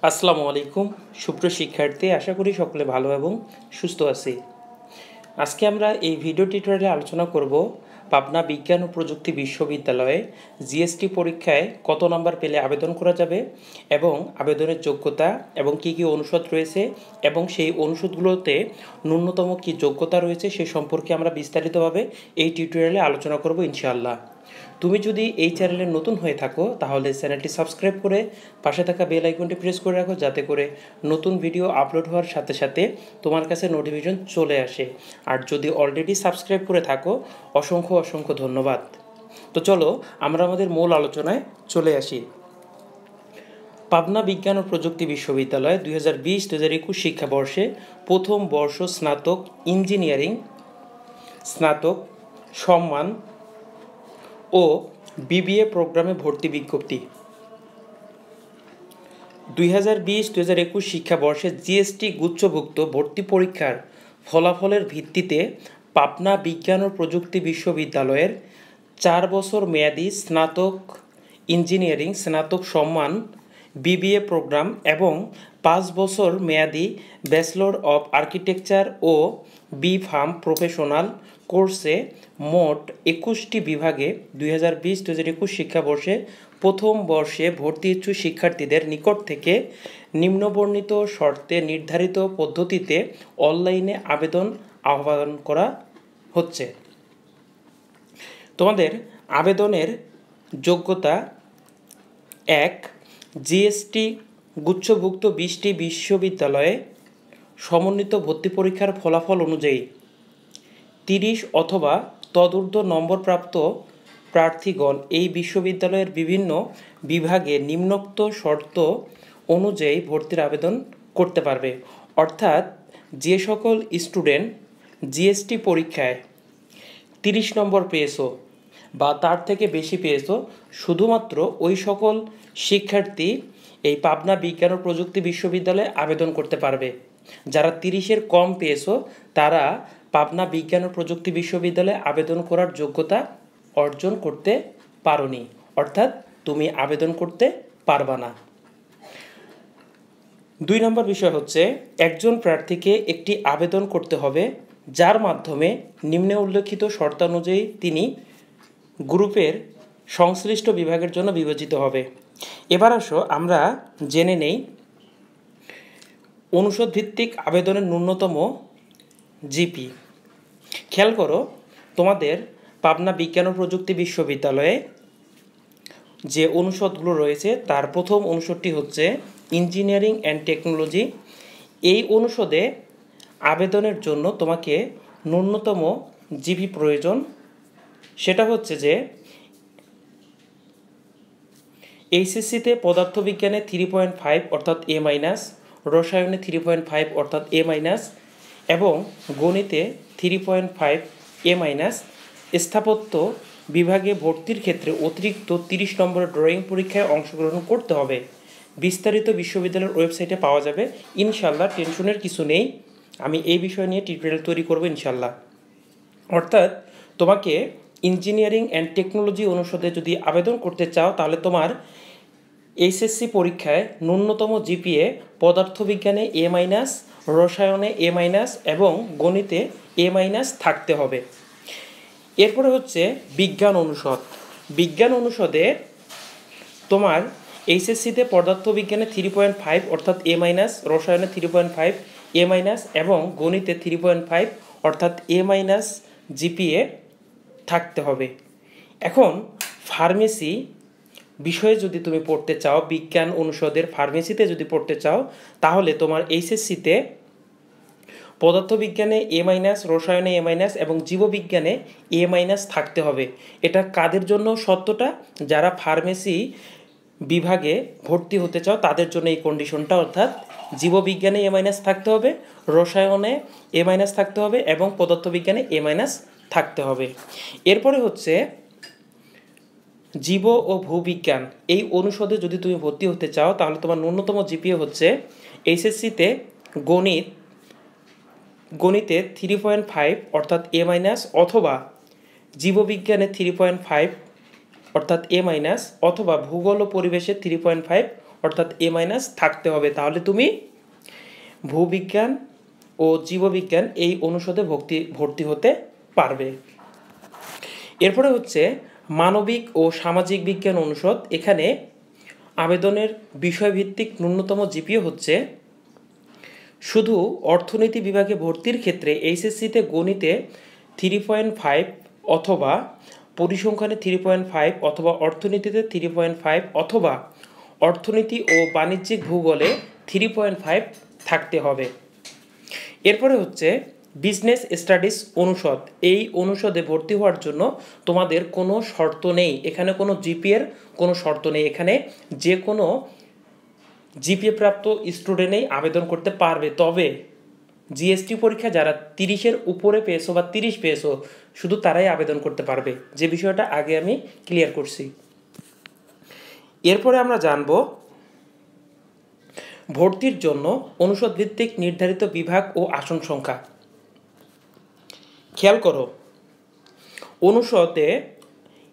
আসসালামু আলাইকুম সুপ্রিয় শিক্ষার্থী, আশা করি সকলে ভালো এবং সুস্থ আছি। আজকে আমরা এই ভিডিও টিউটোরিয়ালে আলোচনা করব পাবনা বিজ্ঞান ও প্রযুক্তি বিশ্ববিদ্যালয়ে জিএসটি পরীক্ষায় কত নম্বর পেলে আবেদন করা যাবে এবং আবেদনের যোগ্যতা এবং কী কী অনুষদ রয়েছে এবং সেই অনুষদগুলোতে ন্যূনতম কী যোগ্যতা রয়েছে সে সম্পর্কে আমরা বিস্তারিতভাবে এই টিউটোরিয়ালে আলোচনা করব ইনশাআল্লাহ। তুমি যদি এই চ্যানেলে নতুন হয়ে থাকো তাহলে চ্যানেলটি সাবস্ক্রাইব করে পাশে থাকা বেল আইকনটি প্রেস করে রাখো, যাতে করে নতুন ভিডিও আপলোড হওয়ার সাথে সাথে তোমার কাছে নোটিফিকেশন চলে আসে। আর যদি অলরেডি সাবস্ক্রাইব করে থাকো অসংখ্য অসংখ্য ধন্যবাদ। তো চলো আমরা আমাদের মূল আলোচনায় চলে আসি। পাবনা বিজ্ঞান ও প্রযুক্তি বিশ্ববিদ্যালয় 2020-2021 শিক্ষাবর্ষে প্রথম বর্ষ স্নাতক ইঞ্জিনিয়ারিং স্নাতক সম্মান ও বিবিএ প্রোগ্রামে ভর্তি বিজ্ঞপ্তি। 2020-2021 শিক্ষাবর্ষে জিএসটি গুচ্ছভুক্ত ভর্তি পরীক্ষার ফলাফলের ভিত্তিতে পাবনা বিজ্ঞান ও প্রযুক্তি বিশ্ববিদ্যালয়ের 4 বছর মেয়াদী স্নাতক ইঞ্জিনিয়ারিং স্নাতক সম্মান বিবিএ প্রোগ্রাম এবং 5 বছর মেয়াদী ব্যাচেলর অব আর্কিটেকচার ও বি.ফার্ম প্রফেশনাল কোর্সে মোট 21টি বিভাগে 2020-2021 শিক্ষাবর্ষে প্রথম বর্ষে ভর্তি ইচ্ছুক শিক্ষার্থীদের নিকট থেকে নিম্নবর্ণিত শর্তে নির্ধারিত পদ্ধতিতে অনলাইনে আবেদন আহ্বান করা হচ্ছে। তোমাদের আবেদনের যোগ্যতা: 1. জিএসটি গুচ্ছভুক্ত 20টি বিশ্ববিদ্যালয়ে সমন্বিত ভর্তি পরীক্ষার ফলাফল অনুযায়ী 30 অথবা তদূর্ধ্ব নম্বরপ্রাপ্ত প্রার্থীগণ এই বিশ্ববিদ্যালয়ের বিভিন্ন বিভাগে নিম্নোক্ত শর্ত অনুযায়ী ভর্তির আবেদন করতে পারবে। অর্থাৎ যে সকল স্টুডেন্ট জিএসটি পরীক্ষায় 30 নম্বর পেয়েছো বা তার থেকে বেশি পেয়েছো, শুধুমাত্র ওই সকল শিক্ষার্থী এই পাবনা বিজ্ঞান ও প্রযুক্তি বিশ্ববিদ্যালয়ে আবেদন করতে পারবে। যারা 30-এর কম পেয়েছো তারা পাবনা বিজ্ঞান ও প্রযুক্তি বিশ্ববিদ্যালয়ে আবেদন করার যোগ্যতা অর্জন করতে পারোনি, অর্থাৎ তুমি আবেদন করতে পারবা না। 2 নম্বর বিষয় হচ্ছে, একজন প্রার্থীকে একটি আবেদন করতে হবে যার মাধ্যমে নিম্নে উল্লেখিত শর্তানুযায়ী তিনি গ্রুপের সংশ্লিষ্ট বিভাগের জন্য বিবেচিত হবে। এবার আসো আমরা জেনে নেই অনুষদ ভিত্তিক আবেদনের ন্যূনতম জিপি। খেয়াল করো, তোমাদের পাবনা বিজ্ঞান ও প্রযুক্তি বিশ্ববিদ্যালয়ে যে অনুষদগুলো রয়েছে তার প্রথম অনুষদটি হচ্ছে ইঞ্জিনিয়ারিং অ্যান্ড টেকনোলজি। এই অনুষদে আবেদনের জন্য তোমাকে ন্যূনতম জিপি প্রয়োজন। সেটা হচ্ছে যে এইচএসসিতে পদার্থবিজ্ঞানে 3.5 অর্থাৎ A-, রসায়নে 3.5 অর্থাৎ A-, এবং গণিতে 3.5 A-, স্থাপত্য বিভাগে ভর্তির ক্ষেত্রে অতিরিক্ত 30 নম্বরের ড্রয়িং পরীক্ষায় অংশগ্রহণ করতে হবে। বিস্তারিত বিশ্ববিদ্যালয়ের ওয়েবসাইটে পাওয়া যাবে। ইনশাল্লাহ টেনশনের কিছু নেই, আমি এই বিষয় নিয়ে টিউটোরিয়াল তৈরি করব ইনশাল্লাহ। অর্থাৎ তোমাকে ইঞ্জিনিয়ারিং অ্যান্ড টেকনোলজি অনুষদে যদি আবেদন করতে চাও তাহলে তোমার এইচএসসি পরীক্ষায় ন্যূনতম জিপিএ পদার্থবিজ্ঞানে A-, রসায়নে A-, এবং গণিতে A- থাকতে হবে। এরপরে হচ্ছে বিজ্ঞান অনুষদ। বিজ্ঞান অনুষদে তোমার এইচএসসিতে পদার্থবিজ্ঞানে 3.5 অর্থাৎ A-, রসায়নে 3.5 A-, এবং গণিতে 3.5 অর্থাৎ A- জিপিএ থাকতে হবে। এখন ফার্মেসি বিষয়ে যদি তুমি পড়তে চাও, বিজ্ঞান অনুষদের ফার্মেসিতে যদি পড়তে চাও, তাহলে তোমার এইচএসসিতে পদার্থবিজ্ঞানে A-, রসায়নে A-, এবং জীববিজ্ঞানে A- থাকতে হবে। এটা কাদের জন্য সত্যটা? যারা ফার্মেসি বিভাগে ভর্তি হতে চাও তাদের জন্য এই কন্ডিশনটা, অর্থাৎ জীববিজ্ঞানে A- থাকতে হবে, রসায়নে A- থাকতে হবে এবং পদার্থবিজ্ঞানে A- থাকতে হবে। এরপরে হচ্ছে জীব ও ভূবিজ্ঞান। এই অনুষদে যদি তুমি ভর্তি হতে চাও তাহলে তোমার ন্যূনতম জিপিএ হচ্ছে এইচএসসিতে গণিতে 3.5 অর্থাৎ A- অথবা জীববিজ্ঞানে 3.5 অর্থাৎ A- অথবা ভূগোল ও পরিবেশে 3.5 অর্থাৎ এ মাইনাস থাকতে হবে, তাহলে তুমি ভূবিজ্ঞান ও জীববিজ্ঞান এই অনুষদে ভর্তি হতে পারবে। এরপরে হচ্ছে মানবিক ও সামাজিক বিজ্ঞান অনুষদ। এখানে আবেদনের বিষয়ভিত্তিক ন্যূনতম জিপিএ হচ্ছে, শুধু অর্থনীতি বিভাগে ভর্তির ক্ষেত্রে এইচএসসিতে গণিতে 3.5 অথবা পরিসংখ্যানে 3.5 অথবা অর্থনীতিতে 3.5 অথবা অর্থনীতি ও বাণিজ্যিক ভূগোলে 3.5 থাকতে হবে। এরপরে হচ্ছে বিজনেস স্টাডিজ অনুষদ। এই অনুষদে ভর্তি হওয়ার জন্য তোমাদের কোনো শর্ত নেই, এখানে কোনো জিপিএর কোনো শর্ত নেই, এখানে যে কোনো জিপিএ প্রাপ্ত স্টুডেন্টই আবেদন করতে পারবে। তবে জিএসটি পরীক্ষা যারা 30-এর উপরে পেয়েছো বা 30 পেয়েছো শুধু তারাই আবেদন করতে পারবে, যে বিষয়টা আগে আমি ক্লিয়ার করছি। এরপরে আমরা জানব ভর্তির জন্য অনুষদ ভিত্তিক নির্ধারিত বিভাগ ও আসন সংখ্যা। খেয়াল করো অনুষদে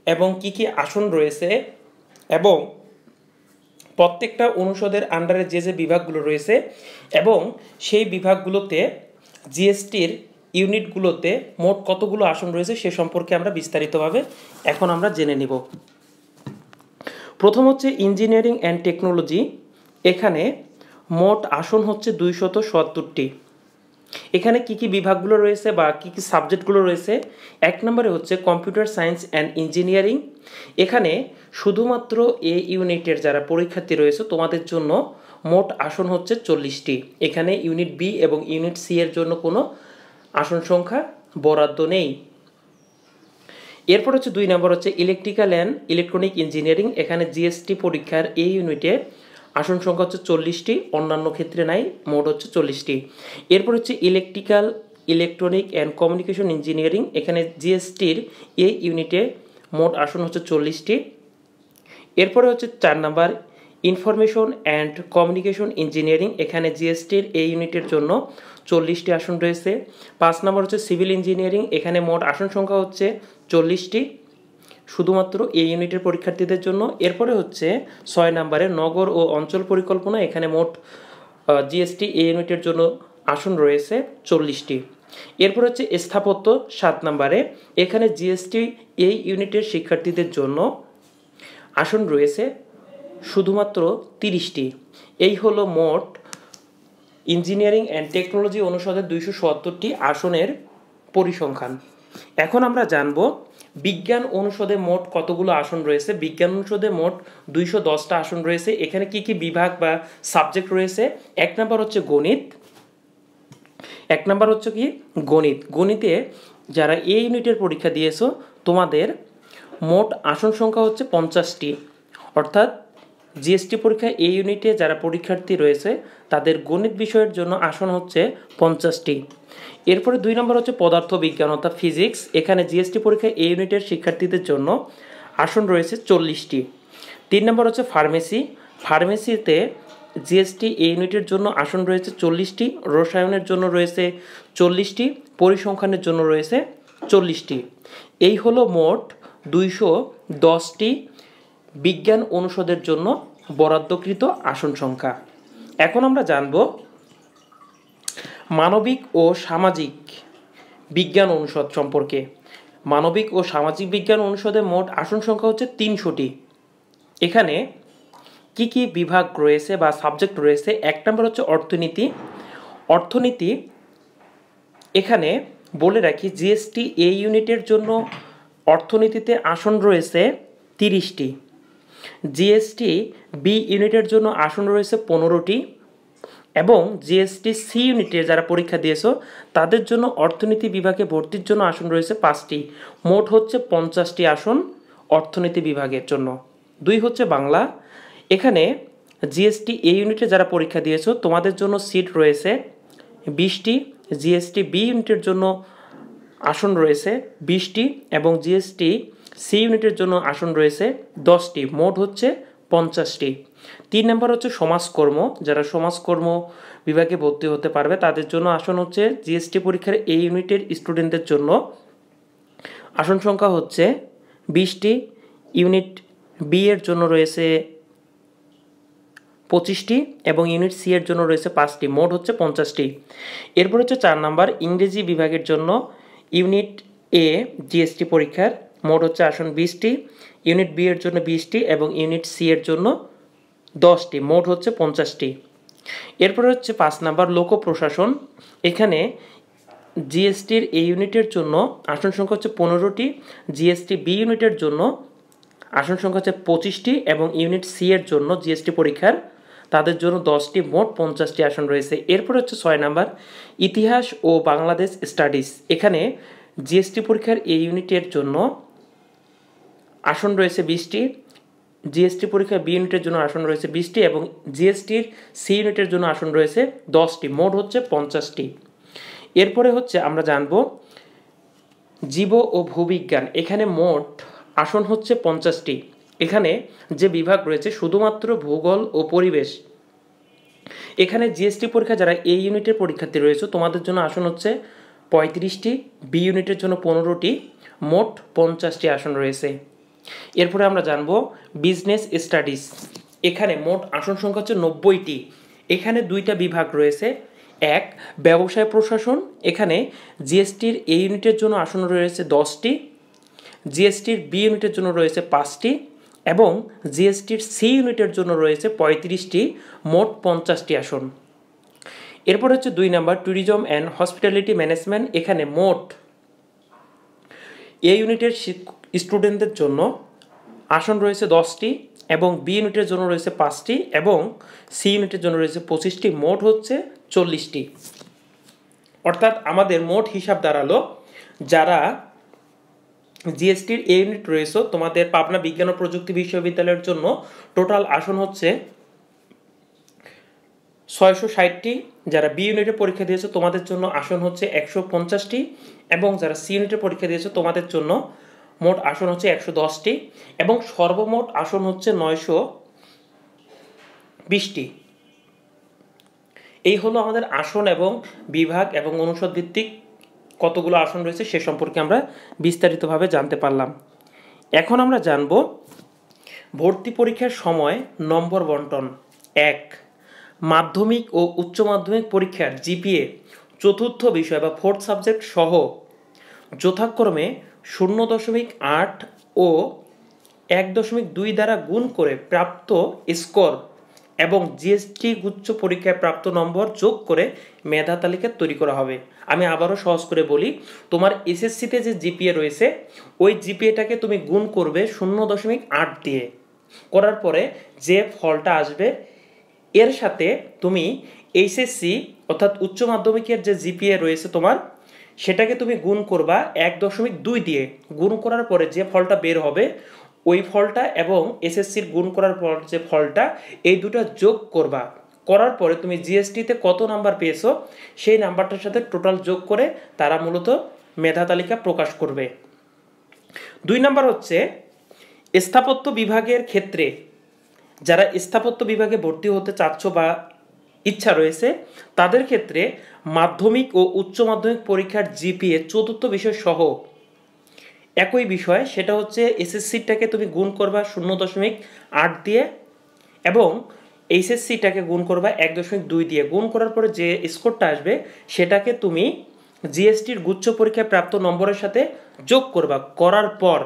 এবং কি কি আসন রয়েছে এবং প্রত্যেকটা অনুষদের আন্ডারে যে যে বিভাগগুলো রয়েছে এবং সেই বিভাগগুলোতে জিএসটির ইউনিটগুলোতে মোট কতগুলো আসন রয়েছে সে সম্পর্কে আমরা বিস্তারিতভাবে এখন আমরা জেনে নিব। প্রথম হচ্ছে ইঞ্জিনিয়ারিং অ্যান্ড টেকনোলজি। এখানে মোট আসন হচ্ছে 270টি। এখানে কি কি বিভাগগুলো রয়েছে বা কি কি সাবজেক্টগুলো রয়েছে? 1 নম্বরে হচ্ছে কম্পিউটার সায়েন্স অ্যান্ড ইঞ্জিনিয়ারিং। এখানে শুধুমাত্র এ ইউনিটের যারা পরীক্ষার্থী রয়েছে তোমাদের জন্য মোট আসন হচ্ছে 40টি। এখানে ইউনিট বি এবং ইউনিট সি এর জন্য কোনো আসন সংখ্যা বরাদ্দ নেই। এরপর হচ্ছে 2 নম্বর হচ্ছে ইলেকট্রিক্যাল অ্যান্ড ইলেকট্রনিক ইঞ্জিনিয়ারিং। এখানে জিএসটি পরীক্ষার এই ইউনিটে আসন সংখ্যা হচ্ছে 40টি, অন্যান্য ক্ষেত্রে নাই, মোট হচ্ছে 40টি। এরপর হচ্ছে electrical electronic and communication engineering. এখানে জিএসটির এই ইউনিটে মোট আসন হচ্ছে 40টি। এরপরে হচ্ছে 4 number information and communication engineering. এখানে জিএসটির এই ইউনিটের জন্য 40টি আসন রয়েছে। 5 নম্বর হচ্ছে সিভিল ইঞ্জিনিয়ারিং। এখানে মোট আসন সংখ্যা হচ্ছে 40টি, শুধুমাত্র এই ইউনিটের পরীক্ষার্থীদের জন্য। এরপরে হচ্ছে 6 নম্বরে নগর ও অঞ্চল পরিকল্পনা। এখানে মোট জিএসটি এই ইউনিটের জন্য আসন রয়েছে 40টি। এরপর হচ্ছে স্থাপত্য 7 নম্বরে। এখানে জিএসটি এই ইউনিটের শিক্ষার্থীদের জন্য আসন রয়েছে শুধুমাত্র 30টি। এই হলো মোট ইঞ্জিনিয়ারিং অ্যান্ড টেকনোলজি অনুষদের 270টি আসনের পরিসংখ্যান। এখন আমরা জানব বিজ্ঞান অনুষদে মোট কতগুলো আসন রয়েছে। বিজ্ঞান অনুষদে মোট 210টা আসন রয়েছে। এখানে কি কি বিভাগ বা সাবজেক্ট রয়েছে? 1 নম্বর হচ্ছে গণিত। 1 নম্বর হচ্ছে কি গণিত। গণিতে যারা এই ইউনিটের পরীক্ষা দিয়েছো তোমাদের মোট আসন সংখ্যা হচ্ছে 50টি, অর্থাৎ জিএসটি পরীক্ষা এই ইউনিটে যারা পরীক্ষার্থী রয়েছে তাদের গণিত বিষয়ের জন্য আসন হচ্ছে 50টি। এরপরে 2 নম্বর হচ্ছে পদার্থ বিজ্ঞান অর্থাৎ ফিজিক্স। এখানে জিএসটি পরীক্ষা এই ইউনিটের শিক্ষার্থীদের জন্য আসন রয়েছে 40টি। 3 নম্বর হচ্ছে ফার্মেসি। ফার্মেসিতে জিএসটি এই ইউনিটের জন্য আসন রয়েছে 40টি, রসায়নের জন্য রয়েছে 40টি, পরিসংখ্যানের জন্য রয়েছে 40টি। এই হলো মোট 210টি বিজ্ঞান অনুষদের জন্য বরাদ্দকৃত আসন সংখ্যা। এখন আমরা জানব মানবিক ও সামাজিক বিজ্ঞান অনুষদ সম্পর্কে। মানবিক ও সামাজিক বিজ্ঞান অনুষদে মোট আসন সংখ্যা হচ্ছে 300টি। এখানে কি কি বিভাগ রয়েছে বা সাবজেক্ট রয়েছে? 1 নম্বর হচ্ছে অর্থনীতি। অর্থনীতি এখানে বলে রাখি জিএসটি এই ইউনিটের জন্য অর্থনীতিতে আসন রয়েছে 30টি। জিএসটি বি ইউনিটের জন্য আসন রয়েছে 15টি এবং জিএসটি সি ইউনিটে যারা পরীক্ষা দিয়েছো তাদের জন্য অর্থনীতি বিভাগে ভর্তির জন্য আসন রয়েছে 5টি। মোট হচ্ছে 50টি আসন অর্থনীতি বিভাগের জন্য। 2 হচ্ছে বাংলা। এখানে জিএসটি এই ইউনিটে যারা পরীক্ষা দিয়েছো তোমাদের জন্য সিট রয়েছে 20টি। জিএসটি বি ইউনিটের জন্য আসন রয়েছে 20টি এবং জিএসটি সি ইউনিটের জন্য আসন রয়েছে 10টি। মোট হচ্ছে 50টি। 3 নম্বর হচ্ছে সমাজকর্ম। যারা সমাজকর্ম বিভাগে ভর্তি হতে পারবে তাদের জন্য আসন হচ্ছে জিএসটি পরীক্ষার এই ইউনিটের স্টুডেন্টদের জন্য আসন সংখ্যা হচ্ছে 20টি। ইউনিট বি এর জন্য রয়েছে 25টি এবং ইউনিট সি এর জন্য রয়েছে 5টি, মোট হচ্ছে 50টি। এরপর হচ্ছে 4 নাম্বার ইংরেজি বিভাগের জন্য ইউনিট এ জিএসটি পরীক্ষার মোট হচ্ছে আসন 20টি, ইউনিট বি এর জন্য 20টি এবং ইউনিট সি এর জন্য 10টি, মোট হচ্ছে 50টি। এরপরে হচ্ছে 5 নাম্বার লোক প্রশাসন। এখানে জিএসটির এ ইউনিটের জন্য আসন সংখ্যা হচ্ছে 15টি, জিএসটি বি ইউনিটের জন্য আসন সংখ্যা হচ্ছে 25টি এবং ইউনিট সি এর জন্য জিএসটি পরীক্ষার তাদের জন্য 10টি, মোট 50টি আসন রয়েছে। এরপর হচ্ছে 6 নাম্বার ইতিহাস ও বাংলাদেশ স্টাডিজ। এখানে জিএসটি পরীক্ষার এ ইউনিটের জন্য আসন রয়েছে 20টি, জিএসটি পরীক্ষা বি ইউনিটের জন্য আসন রয়েছে 20টি এবং জিএসটির সি ইউনিটের জন্য আসন রয়েছে 10টি, মোট হচ্ছে 50টি। এরপরে হচ্ছে আমরা জানব জীব ও ভূবিজ্ঞান। এখানে মোট আসন হচ্ছে 50টি। এখানে যে বিভাগ রয়েছে শুধুমাত্র ভূগোল ও পরিবেশ। এখানে জিএসটি পরীক্ষা যারা এ ইউনিটের পরীক্ষার্থী রয়েছে তোমাদের জন্য আসন হচ্ছে 35টি, বি ইউনিটের জন্য 15টি, মোট 50টি আসন রয়েছে। এরপরে আমরা জানব বিজনেস স্টাডিজ। এখানে মোট আসন সংখ্যা হচ্ছে 90টি। এখানে দুইটা বিভাগ রয়েছে, এক ব্যবসায় প্রশাসন। এখানে জিএসটির এ ইউনিটের জন্য আসন রয়েছে 10টি, জিএসটির বি ইউনিটের জন্য রয়েছে 5টি এবং জিএসটির সি ইউনিটের জন্য রয়েছে 35টি, মোট 50টি আসন। এরপর হচ্ছে 2 number tourism and hospitality management. এখানে মোট এ ইউনিটের স্টুডেন্টদের জন্য আসন রয়েছে 10টি এবং বি ইউনিটের জন্য রয়েছে 5টি এবং সি ইউনিটের জন্য রয়েছে 25টি, মোট হচ্ছে 40টি। অর্থাৎ আমাদের মোট হিসাব দাঁড়ালো যারা জিএসটির এ ইউনিট রয়েছে তোমাদের পাবনা বিজ্ঞান ও প্রযুক্তি বিশ্ববিদ্যালয়ের জন্য টোটাল আসন হচ্ছে 660টি, যারা বি ইউনিটের পরীক্ষা দিয়েছে তোমাদের জন্য আসন হচ্ছে 150টি এবং যারা সি ইউনিটের পরীক্ষা দিয়েছে তোমাদের জন্য মোট আসন হচ্ছে 110টি এবং সর্বমোট আসন হচ্ছে 920টি। এই হলো আমাদের আসন এবং বিভাগ এবং অনুষদ ভিত্তিক কতগুলো আসন রয়েছে সে সম্পর্কে আমরা বিস্তারিতভাবে জানতে পারলাম। এখন আমরা জানব ভর্তি পরীক্ষার সময় নম্বর বন্টন। 1 মাধ্যমিক ও উচ্চ মাধ্যমিক পরীক্ষার জিপিএ চতুর্থ বিষয় বা ফোর্থ সাবজেক্ট সহ যথাক্রমে 0.8 ও 1.2 দ্বারা গুণ করে প্রাপ্ত স্কোর এবং জিএসটি গুচ্ছ পরীক্ষায় প্রাপ্ত নম্বর যোগ করে মেধা তালিকা তৈরি করা হবে। আমি আবারও সহজ করে বলি, তোমার এসএসসিতে যে জিপিএ রয়েছে ওই জিপিএটাকে তুমি গুণ করবে 0.8 দিয়ে, করার পরে যে ফলটা আসবে এর সাথে তুমি এইচএসসি অর্থাৎ উচ্চ মাধ্যমিকের যে জিপিএ রয়েছে তোমার সেটাকে তুমি গুণ করবা 1.2 দিয়ে। গুণ করার পরে যে ফলটা বের হবে ওই ফলটা এবং এসএসসির গুণ করার পর যে ফলটা এই দুটো যোগ করবা, করার পরে তুমি জিএসটিতে কত নাম্বার পেয়েছো সেই নাম্বারটার সাথে টোটাল যোগ করে তারা মূলত মেধা তালিকা প্রকাশ করবে। 2 নাম্বার হচ্ছে স্থাপত্য বিভাগের ক্ষেত্রে যারা স্থাপত্য বিভাগে ভর্তি হতে চাচ্ছ বা ইচ্ছা রয়েছে তাদের ক্ষেত্রে মাধ্যমিক ও উচ্চ মাধ্যমিক পরীক্ষার জিপিএ চতুর্থ বিষয় সহ একই বিষয়, সেটা হচ্ছে এসএসসিটাকে তুমি গুণ করবা 0.8 দিয়ে এবং এইচএসসিটাকে গুণ করবা 1.2 দিয়ে। গুণ করার পরে যে স্কোরটা আসবে সেটাকে তুমি জিএসটির গুচ্ছ পরীক্ষায় প্রাপ্ত নম্বরের সাথে যোগ করবা। করার পর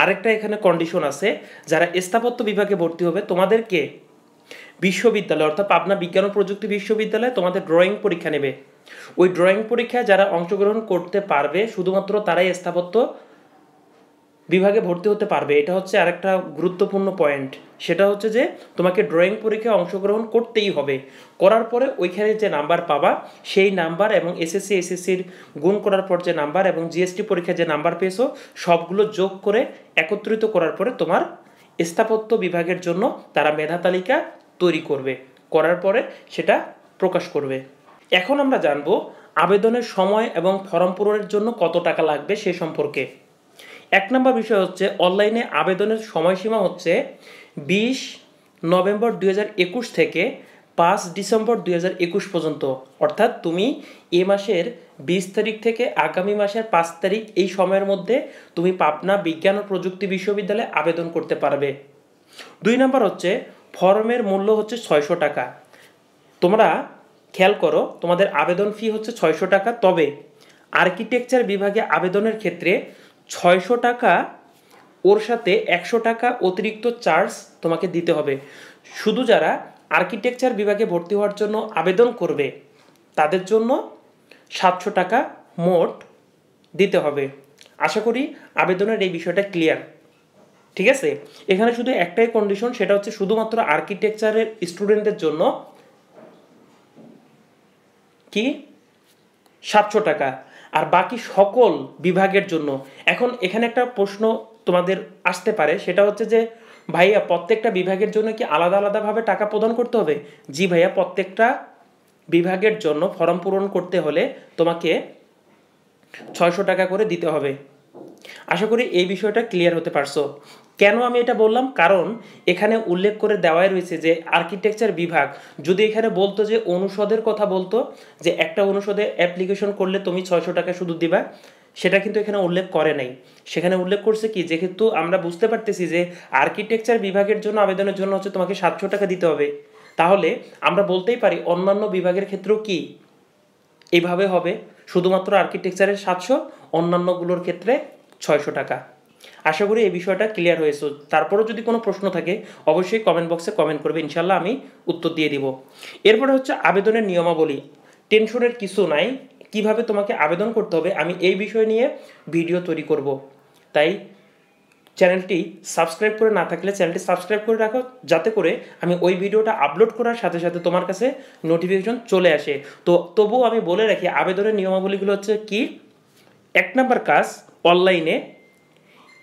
আরেকটা এখানে কন্ডিশন আছে, যারা স্থাপত্য বিভাগে ভর্তি হবে তোমাদেরকে বিশ্ববিদ্যালয় অর্থাৎ পাবনা বিজ্ঞান ও প্রযুক্তি বিশ্ববিদ্যালয়ে তোমাদের ড্রয়িং পরীক্ষা নেবে। ওই ড্রয়িং পরীক্ষায় যারা অংশগ্রহণ করতে পারবে শুধুমাত্র তারাই স্থাপত্য বিভাগে ভর্তি হতে পারবে। এটা হচ্ছে আরেকটা গুরুত্বপূর্ণ পয়েন্ট, সেটা হচ্ছে যে তোমাকে ড্রয়িং পরীক্ষায় অংশগ্রহণ করতেই হবে। করার পরে ওইখানে যে নাম্বার পাবা সেই নাম্বার এবং এসএসসির গুণ করার পর যে নাম্বার এবং জিএসটি পরীক্ষায় যে নাম্বার পেয়েছো সবগুলো যোগ করে একত্রিত করার পরে তোমার স্থাপত্য বিভাগের জন্য তারা মেধা তালিকা তৈরি করবে, করার পরে সেটা প্রকাশ করবে। এখন আমরা জানবো আবেদনের সময় এবং ফর্ম পূরণের জন্য কত টাকা লাগবে সে সম্পর্কে। 1 নম্বর বিষয় হচ্ছে অনলাইনে আবেদনের সময়সীমা হচ্ছে 20 নভেম্বর 2021 থেকে 5 ডিসেম্বর 2021 পর্যন্ত। অর্থাৎ তুমি এ মাসের 20 তারিখ থেকে আগামী মাসের 5 তারিখ এই সময়ের মধ্যে তুমি পাবনা বিজ্ঞান ও প্রযুক্তি বিশ্ববিদ্যালয়ে আবেদন করতে পারবে। 2 নম্বর হচ্ছে ফর্মের মূল্য হচ্ছে 600 টাকা। তোমরা খেয়াল করো, তোমাদের আবেদন ফি হচ্ছে 600 টাকা, তবে আর্কিটেকচার বিভাগে আবেদনের ক্ষেত্রে 600 টাকা ওর সাথে 100 টাকা অতিরিক্ত চার্জ তোমাকে দিতে হবে। শুধু যারা আর্কিটেকচার বিভাগে ভর্তি হওয়ার জন্য আবেদন করবে তাদের জন্য 700 টাকা মোট দিতে হবে। আশা করি আবেদনের এই বিষয়টা ক্লিয়ার। ঠিক আছে, এখানে শুধু একটাই কন্ডিশন, সেটা হচ্ছে শুধুমাত্র আর্কিটেকচারের স্টুডেন্টদের জন্য কি 700 টাকা, আর বাকি সকল বিভাগের জন্য। এখন এখানে একটা প্রশ্ন তোমাদের আসতে পারে, সেটা হচ্ছে যে ভাইয়া প্রত্যেকটা বিভাগের জন্য কি আলাদা আলাদাভাবে টাকা প্রদান করতে হবে? জি ভাইয়া, প্রত্যেকটা বিভাগের জন্য ফর্ম পূরণ করতে হলে তোমাকে 600 টাকা করে দিতে হবে। আশা করি এই বিষয়টা ক্লিয়ার হতে পারছো। কেন আমি এটা বললাম? কারণ এখানে উল্লেখ করে দেওয়াই রয়েছে যে আর্কিটেকচার বিভাগ যদি এখানে বলতো যে অনুষদের কথা বলতো, যে একটা অনুষদে অ্যাপ্লিকেশন করলে তুমি 600 টাকা শুধু দিবা, সেটা কিন্তু এখানে উল্লেখ করে নাই। সেখানে উল্লেখ করছে কি, যেহেতু আমরা বুঝতে পারতেছি যে আর্কিটেকচার বিভাগের জন্য আবেদনের জন্য হচ্ছে তোমাকে 700 টাকা দিতে হবে, তাহলে আমরা বলতেই পারি অন্যান্য বিভাগের ক্ষেত্রেও কি এইভাবে হবে, শুধুমাত্র আর্কিটেকচারের 700, অন্যান্যগুলোর ক্ষেত্রে 600 টাকা। আশা করি এই বিষয়টা ক্লিয়ার হয়েছে। তারপরেও যদি কোনো প্রশ্ন থাকে অবশ্যই কমেন্ট বক্সে কমেন্ট করবে, ইনশাল্লাহ আমি উত্তর দিয়ে দিব। এরপরে হচ্ছে আবেদনের নিয়মাবলী। টেনশনের কিছু নাই, কিভাবে তোমাকে আবেদন করতে হবে আমি এই বিষয় নিয়ে ভিডিও তৈরি করব। তাই চ্যানেলটি সাবস্ক্রাইব করে না থাকলে চ্যানেলটি সাবস্ক্রাইব করে রাখো, যাতে করে আমি ওই ভিডিওটা আপলোড করার সাথে সাথে তোমার কাছে নোটিফিকেশন চলে আসে। তো তবুও আমি বলে রাখি আবেদনের নিয়মাবলীগুলো হচ্ছে কি। 1 নম্বর কাজ, অনলাইনে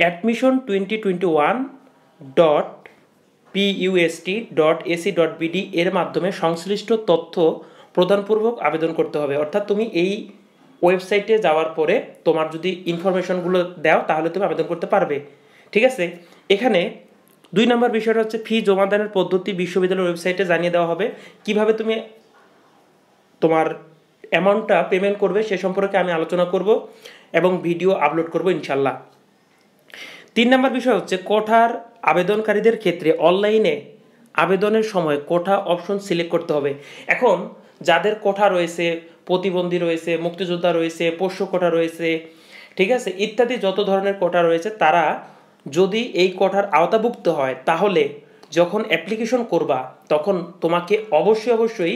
admission2021.pust.ac.bd এর মাধ্যমে সংশ্লিষ্ট তথ্য প্রদানপূর্বক আবেদন করতে হবে। অর্থাৎ তুমি এই ওয়েবসাইটে যাওয়ার পরে তোমার যদি ইনফরমেশনগুলো দাও তাহলে তুমি আবেদন করতে পারবে। ঠিক আছে, এখানে 2 নম্বর বিষয়টা হচ্ছে ফি জমাদানের পদ্ধতি বিশ্ববিদ্যালয়ের ওয়েবসাইটে জানিয়ে দেওয়া হবে। কিভাবে তুমি তোমার অ্যামাউন্টটা পেমেন্ট করবে সে সম্পর্কে আমি আলোচনা করব এবং ভিডিও আপলোড করব ইনশাল্লাহ। 3 নম্বর বিষয় হচ্ছে কোটার আবেদনকারীদের ক্ষেত্রে অনলাইনে আবেদনের সময় কোটা অপশন সিলেক্ট করতে হবে। এখন যাদের কোটা রয়েছে, প্রতিবন্ধী রয়েছে, মুক্তিযোদ্ধা রয়েছে, পোষ্য কোটা রয়েছে, ঠিক আছে, ইত্যাদি যত ধরনের কোটা রয়েছে, তারা যদি এই কোটার আওতাভুক্ত হয় তাহলে যখন অ্যাপ্লিকেশন করবা তখন তোমাকে অবশ্যই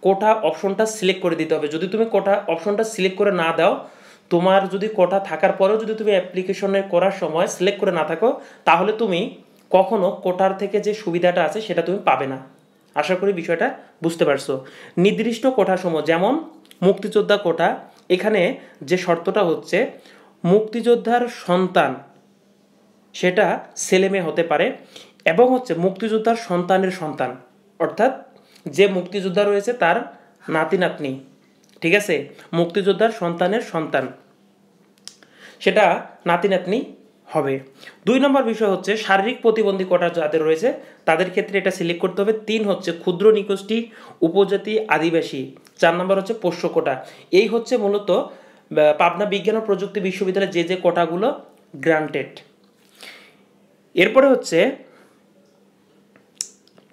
কোটা অপশনটা সিলেক্ট করে দিতে হবে। যদি তুমি কোটা অপশনটা সিলেক্ট করে না দাও, তোমার যদি কোটা থাকার পরেও যদি তুমি অ্যাপ্লিকেশনে করার সময় সিলেক্ট করে না থাকো, তাহলে তুমি কখনো কোটার থেকে যে সুবিধাটা আছে সেটা তুমি পাবে না। আশা করি বিষয়টা বুঝতে পারছো। নির্দিষ্ট কোটাসমূহ যেমন মুক্তিযোদ্ধা কোটা, এখানে যে শর্তটা হচ্ছে মুক্তিযোদ্ধার সন্তান সেটা ছেলে মেয়ে হতে পারে, এবং হচ্ছে মুক্তিযোদ্ধার সন্তানের সন্তান, অর্থাৎ যে মুক্তিযোদ্ধা রয়েছে তার নাতি নাতনি, ঠিক আছে, মুক্তিযোদ্ধার সন্তানের সন্তান সেটা নাতি নাতনি হবে। 2 নম্বর বিষয় হচ্ছে শারীরিক প্রতিবন্ধী কোটা যাদের রয়েছে তাদের ক্ষেত্রে এটা সিলেক্ট করতে হবে। 3 হচ্ছে ক্ষুদ্র নিগোষ্ঠী, উপজাতি, আদিবাসী। 4 নম্বর হচ্ছে পোষ্য কোটা। এই হচ্ছে মূলত পাবনা বিজ্ঞান ও প্রযুক্তি বিশ্ববিদ্যালয়ের যে কোটাগুলো গ্রান্টেড। এরপরে হচ্ছে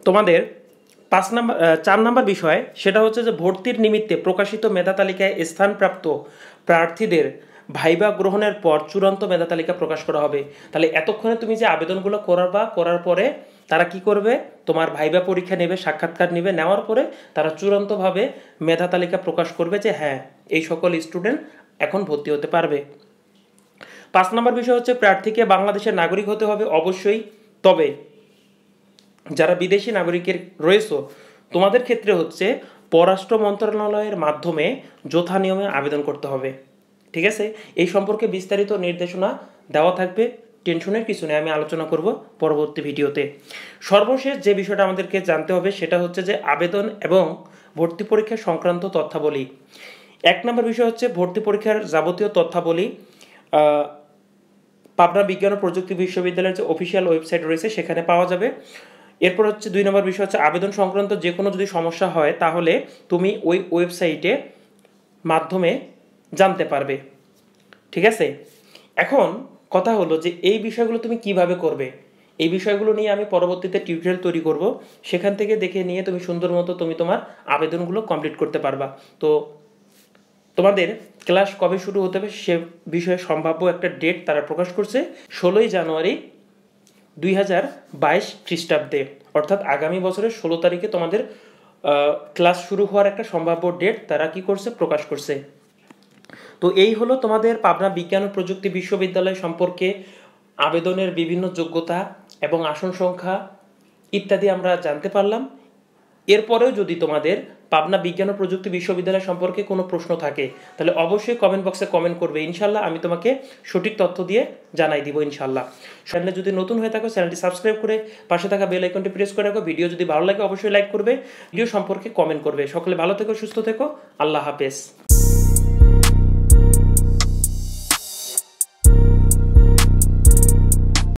তোমাদের 4 নম্বর বিষয়, সেটা হচ্ছে যে ভর্তির নিমিত্তে প্রকাশিত মেধা তালিকায় স্থানপ্রাপ্ত প্রার্থীদের ভাইবা গ্রহণের পর চূড়ান্ত মেধা তালিকা প্রকাশ করা হবে। তাহলে এতক্ষণে তুমি যে আবেদনগুলো করার পরে তারা কি করবে, তোমার ভাইবা পরীক্ষা নেবে, সাক্ষাৎকার নেবে, নেওয়ার পরে তারা চূড়ান্তভাবে মেধা তালিকা প্রকাশ করবে যে হ্যাঁ এই সকল স্টুডেন্ট এখন ভর্তি হতে পারবে। 5 নম্বর বিষয় হচ্ছে প্রার্থীকে বাংলাদেশের নাগরিক হতে হবে অবশ্যই, তবে যারা বিদেশি নাগরিকের রয়েছে তোমাদের ক্ষেত্রে হচ্ছে পররাষ্ট্র মন্ত্রণালয়ের মাধ্যমে যথা নিয়মে আবেদন করতে হবে। ঠিক আছে, এই সম্পর্কে বিস্তারিত নির্দেশনা দেওয়া থাকবে, টেনশনের কিছু নেই, আমি আলোচনা করব পরবর্তী ভিডিওতে। সর্বশেষ যে বিষয়টা আমাদেরকে জানতে হবে সেটা হচ্ছে যে আবেদন এবং ভর্তি পরীক্ষা সংক্রান্ত তথ্যাবলী। 1 নম্বর বিষয় হচ্ছে ভর্তি পরীক্ষার যাবতীয় তথ্যাবলী পাবনা বিজ্ঞান ও প্রযুক্তি বিশ্ববিদ্যালয়ের যে অফিসিয়াল ওয়েবসাইট রয়েছে সেখানে পাওয়া যাবে। এরপর হচ্ছে 2 নম্বর বিষয় হচ্ছে আবেদন সংক্রান্ত যে কোনো যদি সমস্যা হয় তাহলে তুমি ওই ওয়েবসাইটে মাধ্যমে জানতে পারবে। ঠিক আছে, এখন কথা হলো যে এই বিষয়গুলো তুমি কিভাবে করবে। এই বিষয়গুলো নিয়ে আমি পরবর্তীতে টিউটোরিয়াল তৈরি করব, সেখান থেকে দেখে নিয়ে তুমি সুন্দর মতো তুমি তোমার আবেদনগুলো কমপ্লিট করতে পারবা। তো তোমাদের ক্লাস কবে শুরু হতে হবে সে বিষয়ে সম্ভাব্য একটা ডেট তারা প্রকাশ করছে, 16ই জানুয়ারি 2022 খ্রিস্টাব্দে, অর্থাৎ আগামী বছরের 16 তারিখে তোমাদের ক্লাস শুরু হওয়ার একটা সম্ভাব্য ডেট তারা কি করছে, প্রকাশ করছে। তো এই হলো তোমাদের পাবনা বিজ্ঞান ও প্রযুক্তি বিশ্ববিদ্যালয় সম্পর্কে আবেদনের বিভিন্ন যোগ্যতা এবং আসন সংখ্যা ইত্যাদি আমরা জানতে পারলাম। এরপরেও যদি তোমাদের পাবনা বিজ্ঞান ও প্রযুক্তি বিশ্ববিদ্যালয় সম্পর্কে কোনো প্রশ্ন থাকে তাহলে অবশ্যই কমেন্ট বক্সে কমেন্ট করবে, ইনশাল্লাহ আমি তোমাকে সঠিক তথ্য দিয়ে জানাই দিব ইনশাল্লাহ। চ্যানেলে যদি নতুন হয়ে থাকো চ্যানেলটি সাবস্ক্রাইব করে পাশে থাকা বেল আইকনটি প্রেস করে রাখো। ভিডিও যদি ভালো লাগে অবশ্যই লাইক করবে, ভিডিও সম্পর্কে কমেন্ট করবে। সকলে ভালো থেকো, সুস্থ থেকো, আল্লাহ হাফেজ।